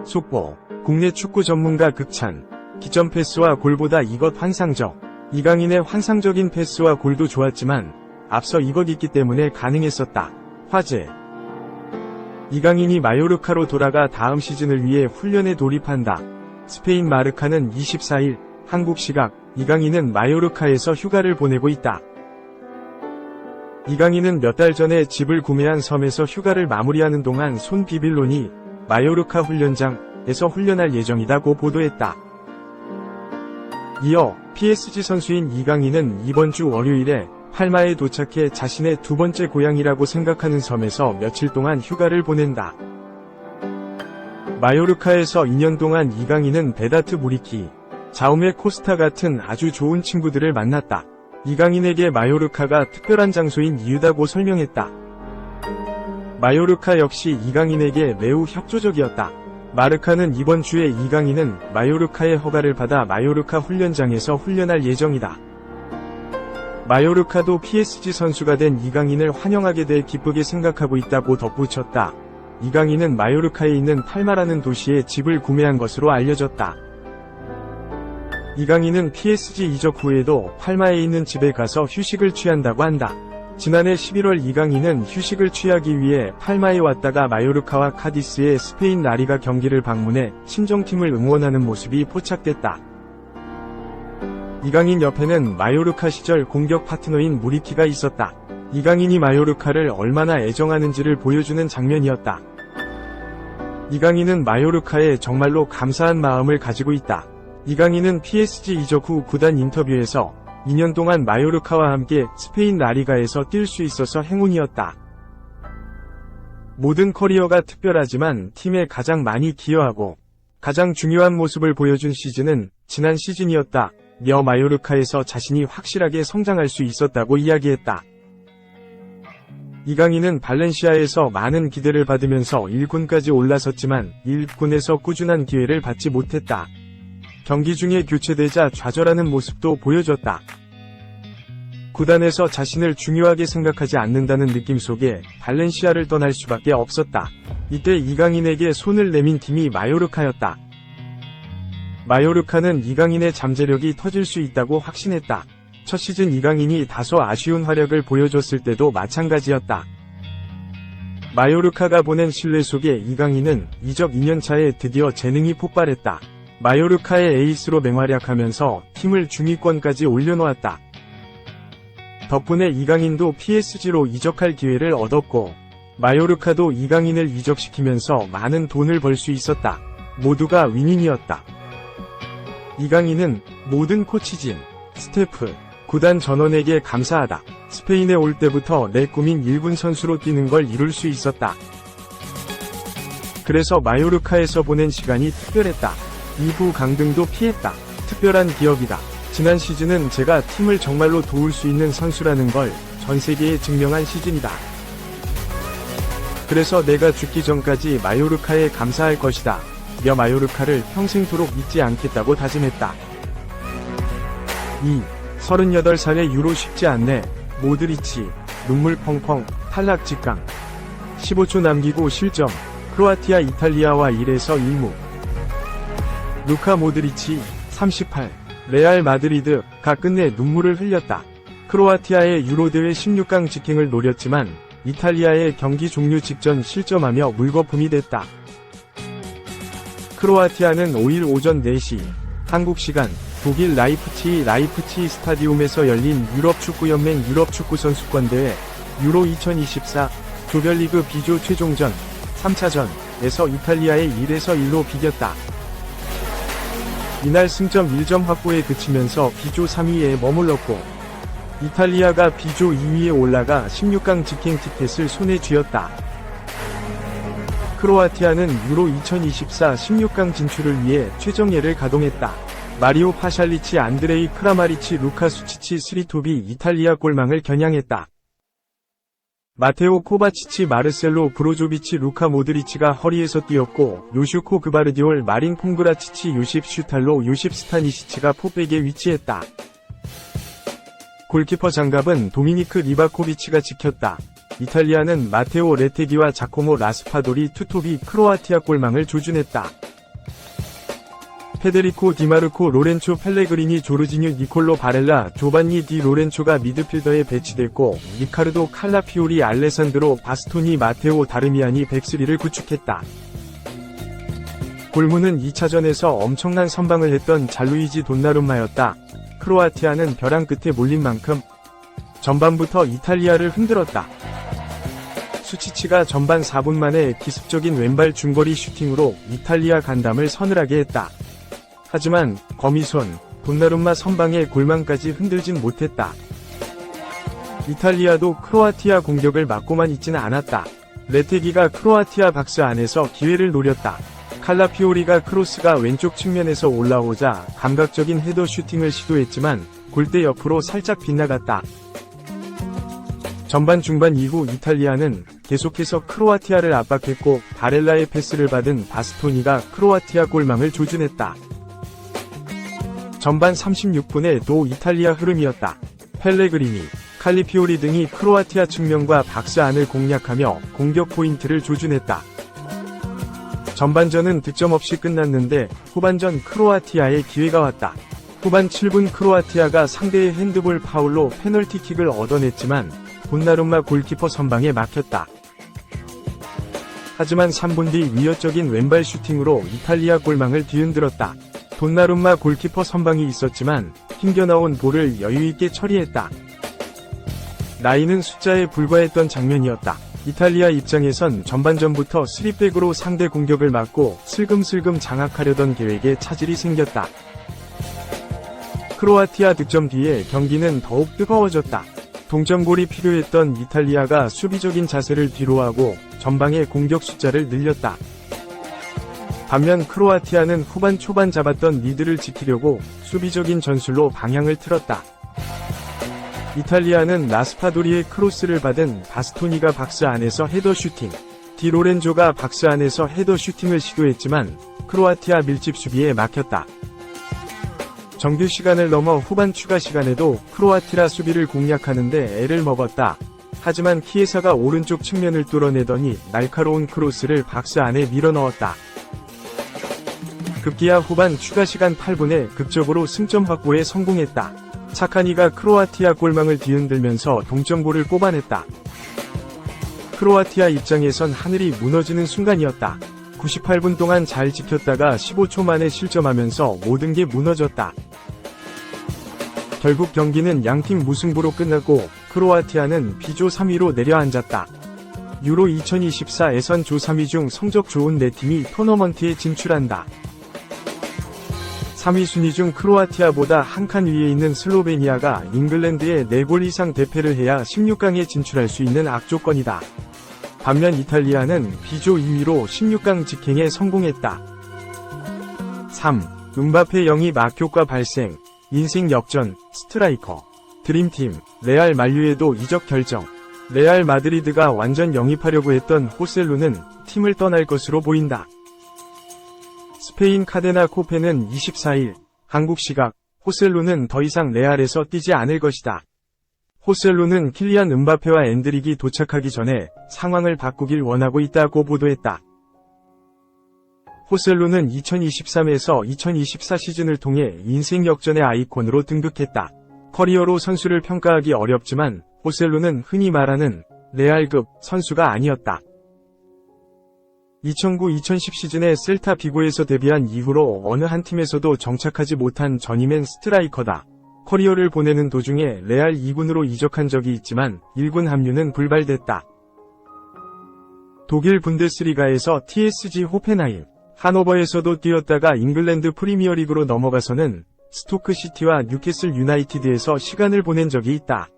속보, 국내 축구 전문가 극찬. 기점 패스와 골보다 이것 환상적. 이강인의 환상적인 패스와 골도 좋았지만 앞서 이것 있기 때문에 가능했었다. 화제. 이강인이 마요르카로 돌아가 다음 시즌을 위해 훈련에 돌입한다. 스페인 마르카는 24일 한국 시각 이강인은 마요르카에서 휴가를 보내고 있다. 이강인은 몇 달 전에 집을 구매한 섬에서 휴가를 마무리하는 동안 손 비빌론이 마요르카 훈련장에서 훈련할 예정이라고 보도했다. 이어 PSG 선수인 이강인은 이번 주 월요일에 팔마에 도착해 자신의 두 번째 고향이라고 생각하는 섬에서 며칠 동안 휴가를 보낸다. 마요르카에서 2년 동안 이강인은 베다트 무리키, 자우메 코스타 같은 아주 좋은 친구들을 만났다. 이강인에게 마요르카가 특별한 장소인 이유다고 설명했다. 마요르카 역시 이강인에게 매우 협조적이었다. 마르카는 이번 주에 이강인은 마요르카의 허가를 받아 마요르카 훈련장에서 훈련할 예정이다. 마요르카도 PSG 선수가 된 이강인을 환영하게 돼 기쁘게 생각하고 있다고 덧붙였다. 이강인은 마요르카에 있는 팔마라는 도시에 집을 구매한 것으로 알려졌다. 이강인은 PSG 이적 후에도 팔마에 있는 집에 가서 휴식을 취한다고 한다. 지난해 11월 이강인은 휴식을 취하기 위해 팔마에 왔다가 마요르카와 카디스의 스페인 라리가 경기를 방문해 친정팀을 응원하는 모습이 포착됐다. 이강인 옆에는 마요르카 시절 공격 파트너인 무리키가 있었다. 이강인이 마요르카를 얼마나 애정하는지를 보여주는 장면이었다. 이강인은 마요르카에 정말로 감사한 마음을 가지고 있다. 이강인은 PSG 이적 후 구단 인터뷰에서 2년 동안 마요르카와 함께 스페인 라리가에서 뛸 수 있어서 행운이었다. 모든 커리어가 특별하지만 팀에 가장 많이 기여하고 가장 중요한 모습을 보여준 시즌은 지난 시즌이었다. 며 마요르카에서 자신이 확실하게 성장할 수 있었다고 이야기했다. 이강인은 발렌시아에서 많은 기대를 받으면서 1군까지 올라섰지만 1군에서 꾸준한 기회를 받지 못했다. 경기 중에 교체되자 좌절하는 모습도 보여줬다. 구단에서 자신을 중요하게 생각하지 않는다는 느낌 속에 발렌시아를 떠날 수밖에 없었다. 이때 이강인에게 손을 내민 팀이 마요르카였다. 마요르카는 이강인의 잠재력이 터질 수 있다고 확신했다. 첫 시즌 이강인이 다소 아쉬운 활약을 보여줬을 때도 마찬가지였다. 마요르카가 보낸 신뢰 속에 이강인은 이적 2년차에 드디어 재능이 폭발했다. 마요르카의 에이스로 맹활약하면서 팀을 중위권까지 올려놓았다. 덕분에 이강인도 PSG로 이적할 기회를 얻었고 마요르카도 이강인을 이적시키면서 많은 돈을 벌 수 있었다. 모두가 윈윈이었다. 이강인은 모든 코치진, 스태프, 구단 전원에게 감사하다. 스페인에 올 때부터 내 꿈인 1군 선수로 뛰는 걸 이룰 수 있었다. 그래서 마요르카에서 보낸 시간이 특별했다. 이후 강등도 피했다. 특별한 기억이다. 지난 시즌은 제가 팀을 정말로 도울 수 있는 선수라는 걸 전 세계에 증명한 시즌이다. 그래서 내가 죽기 전까지 마요르카에 감사할 것이다. 며 마요르카를 평생토록 잊지 않겠다고 다짐했다. 38살의 유로 쉽지 않네. 모드리치, 눈물 펑펑, 탈락 직강. 15초 남기고 실점. 크로아티아 이탈리아와 1에서 1무. 루카 모드리치, 38. 레알 마드리드가 끝내 눈물을 흘렸다. 크로아티아의 유로대회 16강 직행을 노렸지만 이탈리아의 경기 종료 직전 실점하며 물거품이 됐다. 크로아티아는 5일 오전 4시 한국 시간 독일 라이프치히 스타디움에서 열린 유럽축구연맹 유럽축구선수권대회 유로 2024 조별리그 B조 최종전 3차전에서 이탈리아의 1에서 1로 비겼다. 이날 승점 1점 확보에 그치면서 B조 3위에 머물렀고 이탈리아가 B조 2위에 올라가 16강 직행 티켓을 손에 쥐었다. 크로아티아는 유로 2024 16강 진출을 위해 최정예를 가동했다. 마리오 파샬리치, 안드레이 크라마리치, 루카 수치치, 스리토비 이탈리아 골망을 겨냥했다. 마테오 코바치치, 마르셀로 브로조비치, 루카 모드리치가 허리에서 뛰었고 요슈코 그바르디올, 마린 퐁그라치치, 요십 슈탈로, 요십 스타니시치가 포백에 위치했다. 골키퍼 장갑은 도미니크 리바코비치가 지켰다. 이탈리아는 마테오 레테기와 자코모 라스파도리 투톱이 크로아티아 골망을 조준했다. 페데리코 디마르코 로렌초 펠레그리니 조르지뉴 니콜로 바렐라 조반니 디 로렌초가 미드필더에 배치됐고 리카르도 칼라피오리 알레산드로 바스토니 마테오 다르미안이 백스리를 구축했다. 골문은 2차전에서 엄청난 선방을 했던 잘루이지 돈나룸마였다. 크로아티아는 벼랑 끝에 몰린 만큼 전반부터 이탈리아를 흔들었다. 수치치가 전반 4분 만에 기습적인 왼발 중거리 슈팅으로 이탈리아 간담을 서늘하게 했다. 하지만 거미손 돈나룸마 선방의 골망까지 흔들진 못했다. 이탈리아도 크로아티아 공격을 막고만 있지는 않았다. 레테기가 크로아티아 박스 안에서 기회를 노렸다. 칼라피오리가 크로스가 왼쪽 측면에서 올라오자 감각적인 헤더 슈팅을 시도했지만 골대 옆으로 살짝 빗나갔다. 전반 중반 이후 이탈리아는 계속해서 크로아티아를 압박했고 바렐라의 패스를 받은 바스토니가 크로아티아 골망을 조준했다. 전반 36분에 도 이탈리아 흐름이었다. 펠레그리니, 칼리피오리 등이 크로아티아 측면과 박스 안을 공략하며 공격 포인트를 조준했다. 전반전은 득점 없이 끝났는데 후반전 크로아티아의 기회가 왔다. 후반 7분 크로아티아가 상대의 핸드볼 파울로 페널티킥을 얻어냈지만 돈나룸마 골키퍼 선방에 막혔다. 하지만 3분 뒤 위협적인 왼발 슈팅으로 이탈리아 골망을 뒤흔들었다. 돈나룸마 골키퍼 선방이 있었지만 튕겨나온 볼을 여유있게 처리했다. 나이는 숫자에 불과했던 장면이었다. 이탈리아 입장에선 전반전부터 3백으로 상대 공격을 막고 슬금슬금 장악하려던 계획에 차질이 생겼다. 크로아티아 득점 뒤에 경기는 더욱 뜨거워졌다. 동점골이 필요했던 이탈리아가 수비적인 자세를 뒤로하고 전방의 공격 숫자를 늘렸다. 반면 크로아티아는 후반 초반 잡았던 리드를 지키려고 수비적인 전술로 방향을 틀었다. 이탈리아는 라스파도리의 크로스를 받은 바스토니가 박스 안에서 헤더 슈팅, 디 로렌조가 박스 안에서 헤더 슈팅을 시도했지만 크로아티아 밀집 수비에 막혔다. 정규 시간을 넘어 후반 추가 시간에도 크로아티아 수비를 공략하는데 애를 먹었다. 하지만 키에사가 오른쪽 측면을 뚫어내더니 날카로운 크로스를 박스 안에 밀어넣었다. 급기야 후반 추가 시간 8분에 극적으로 승점 확보에 성공했다. 차카니가 크로아티아 골망을 뒤흔들면서 동점골을 뽑아냈다. 크로아티아 입장에선 하늘이 무너지는 순간이었다. 98분 동안 잘 지켰다가 15초 만에 실점하면서 모든 게 무너졌다. 결국 경기는 양팀 무승부로 끝났고 크로아티아는 B조 3위로 내려앉았다. 유로 2024 예선 조 3위 중 성적 좋은 4팀이 토너먼트에 진출한다. 3위 순위 중 크로아티아보다 한 칸 위에 있는 슬로베니아가 잉글랜드에 4골 이상 대패를 해야 16강에 진출할 수 있는 악조건이다. 반면 이탈리아는 B조 2위로 16강 직행에 성공했다. 3. 음바페 영입 악효과 발생. 인생 역전, 스트라이커. 드림팀, 레알 만류에도 이적 결정. 레알 마드리드가 완전 영입하려고 했던 호셀루는 팀을 떠날 것으로 보인다. 스페인 카데나 코페는 24일, 한국 시각, 호셀루는 더 이상 레알에서 뛰지 않을 것이다. 호셀루는 킬리안 음바페와 엔드릭이 도착하기 전에 상황을 바꾸길 원하고 있다고 보도했다. 호셀루는 2023에서 2024 시즌을 통해 인생 역전의 아이콘으로 등극했다. 커리어로 선수를 평가하기 어렵지만 호셀루는 흔히 말하는 레알급 선수가 아니었다. 2009-2010 시즌에 셀타 비고에서 데뷔한 이후로 어느 한 팀에서도 정착하지 못한 전임맨 스트라이커다. 커리어를 보내는 도중에 레알 2군으로 이적한 적이 있지만 1군 합류는 불발됐다. 독일 분데스리가에서 TSG 호펜하임, 하노버에서도 뛰었다가 잉글랜드 프리미어리그로 넘어가서는 스토크시티와 뉴캐슬 유나이티드에서 시간을 보낸 적이 있다.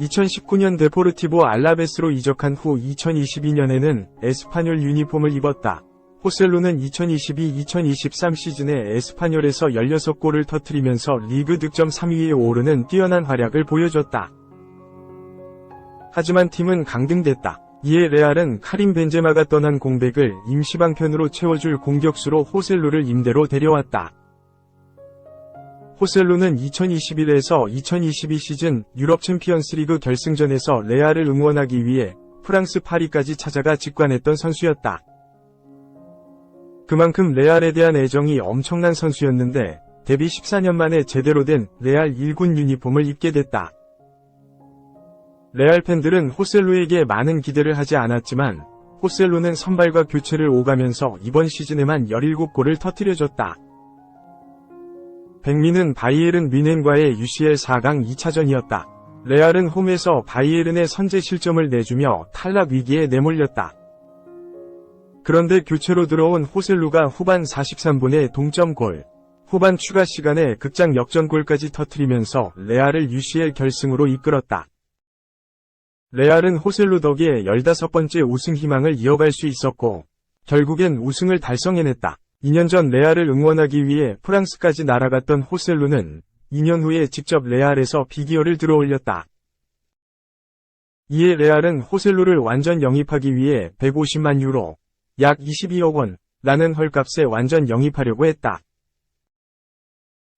2019년 데포르티보 알라베스로 이적한 후 2022년에는 에스파뇰 유니폼을 입었다. 호셀루는 2022-2023 시즌에 에스파뇰에서 16골을 터뜨리면서 리그 득점 3위에 오르는 뛰어난 활약을 보여줬다. 하지만 팀은 강등됐다. 이에 레알은 카림 벤제마가 떠난 공백을 임시방편으로 채워줄 공격수로 호셀루를 임대로 데려왔다. 호셀루는 2021에서 2022 시즌 유럽 챔피언스리그 결승전에서 레알을 응원하기 위해 프랑스 파리까지 찾아가 직관했던 선수였다. 그만큼 레알에 대한 애정이 엄청난 선수였는데 데뷔 14년 만에 제대로 된 레알 1군 유니폼을 입게 됐다. 레알 팬들은 호셀루에게 많은 기대를 하지 않았지만 호셀루는 선발과 교체를 오가면서 이번 시즌에만 17골을 터뜨려줬다. 백미는 바이에른 뮌헨과의 UCL 4강 2차전이었다. 레알은 홈에서 바이에른의 선제 실점을 내주며 탈락 위기에 내몰렸다. 그런데 교체로 들어온 호셀루가 후반 43분에 동점골, 후반 추가 시간에 극장 역전골까지 터뜨리면서 레알을 UCL 결승으로 이끌었다. 레알은 호셀루 덕에 15번째 우승 희망을 이어갈 수 있었고 결국엔 우승을 달성해냈다. 2년 전 레알을 응원하기 위해 프랑스까지 날아갔던 호셀루는 2년 후에 직접 레알에서 비기어를 들어올렸다. 이에 레알은 호셀루를 완전 영입하기 위해 150만 유로, 약 22억 원, 라는 헐값에 완전 영입하려고 했다.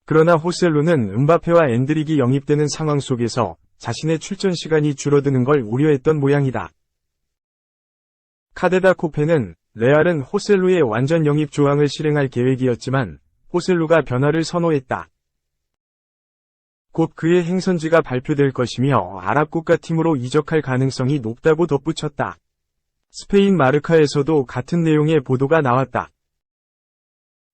그러나 호셀루는 음바페와 엔드릭이 영입되는 상황 속에서 자신의 출전 시간이 줄어드는 걸 우려했던 모양이다. 카데다 코페는 레알은 호셀루의 완전 영입 조항을 실행할 계획이었지만 호셀루가 변화를 선호했다. 곧 그의 행선지가 발표될 것이며 아랍 국가팀으로 이적할 가능성이 높다고 덧붙였다. 스페인 마르카에서도 같은 내용의 보도가 나왔다.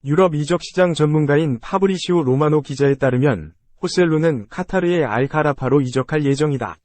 유럽 이적 시장 전문가인 파브리시오 로마노 기자에 따르면 호셀루는 카타르의 알카라파로 이적할 예정이다.